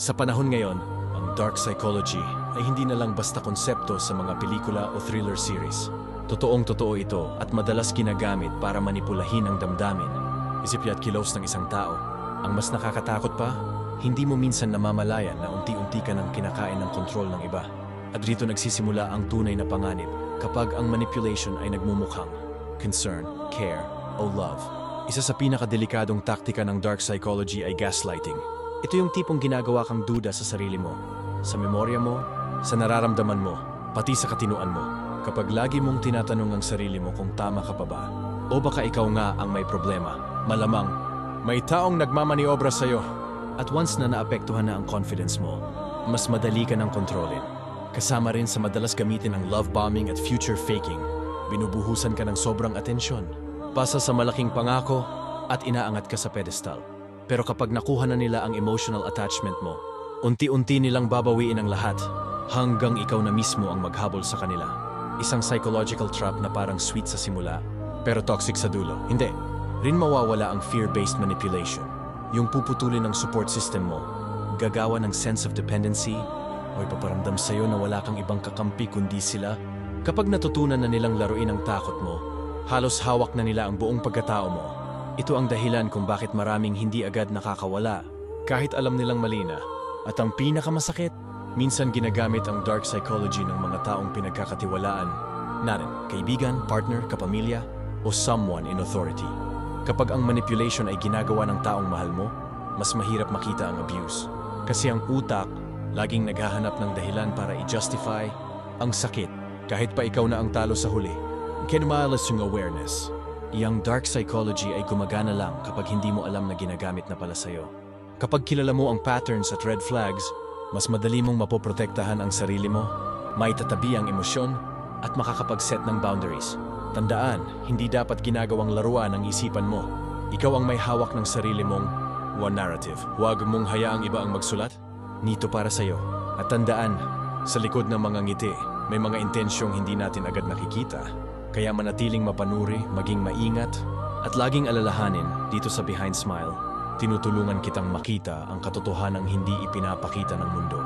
Sa panahon ngayon, ang dark psychology ay hindi na lang basta konsepto sa mga pelikula o thriller series. Totoong-totoo ito at madalas ginagamit para manipulahin ang damdamin, isip at kilos ng isang tao. Ang mas nakakatakot pa, hindi mo minsan namamalayan na unti-unti ka nang kinakain ng kontrol ng iba. At rito nagsisimula ang tunay na panganib kapag ang manipulation ay nagmumukhang concern, care, o love. Isa sa pinakadelikadong taktika ng dark psychology ay gaslighting. Ito yung tipong ginagawa kang duda sa sarili mo, sa memorya mo, sa nararamdaman mo, pati sa katinuan mo. Kapag lagi mong tinatanong ang sarili mo kung tama ka pa ba, o baka ikaw nga ang may problema, malamang may taong nagmamaniobra sa'yo. At once na naapektuhan na ang confidence mo, mas madali ka ng kontrolin. Kasama rin sa madalas gamitin ang love bombing at future faking. Binubuhusan ka ng sobrang atensyon, pasa sa malaking pangako at inaangat ka sa pedestal. Pero kapag nakuha na nila ang emotional attachment mo, unti-unti nilang babawiin ang lahat hanggang ikaw na mismo ang maghabol sa kanila. Isang psychological trap na parang sweet sa simula, pero toxic sa dulo. Hindi. Rin mawawala ang fear-based manipulation. Yung puputulin ng support system mo, gagawa ng sense of dependency, o ipaparamdam sa'yo na wala kang ibang kakampi kundi sila. Kapag natutunan na nilang laruin ang takot mo, halos hawak na nila ang buong pagkatao mo. Ito ang dahilan kung bakit maraming hindi agad nakakawala, kahit alam nilang mali na. At ang pinakamasakit, minsan ginagamit ang dark psychology ng mga taong pinagkakatiwalaan natin, kaibigan, partner, kapamilya, o someone in authority. Kapag ang manipulation ay ginagawa ng taong mahal mo, mas mahirap makita ang abuse. Kasi ang utak, laging naghahanap ng dahilan para i-justify ang sakit, kahit pa ikaw na ang talo sa huli. Kinumalas yung awareness. Yang dark psychology ay gumagana lang kapag hindi mo alam na ginagamit na pala sa'yo. Kapag kilala mo ang patterns at red flags, mas madali mong mapoprotektahan ang sarili mo, maitatabi ang emosyon, at makakapag-set ng boundaries. Tandaan, hindi dapat ginagawang laruan ang isipan mo. Ikaw ang may hawak ng sarili mong one narrative. Huwag mong hayaang iba ang magsulat. Nito para sa'yo. At tandaan, sa likod ng mga ngiti, may mga intensyong hindi natin agad nakikita. Kaya manatiling mapanuri, maging maingat, at laging alalahanin dito sa Behind Smile, tinutulungan kitang makita ang katotohanang hindi ipinapakita ng mundo.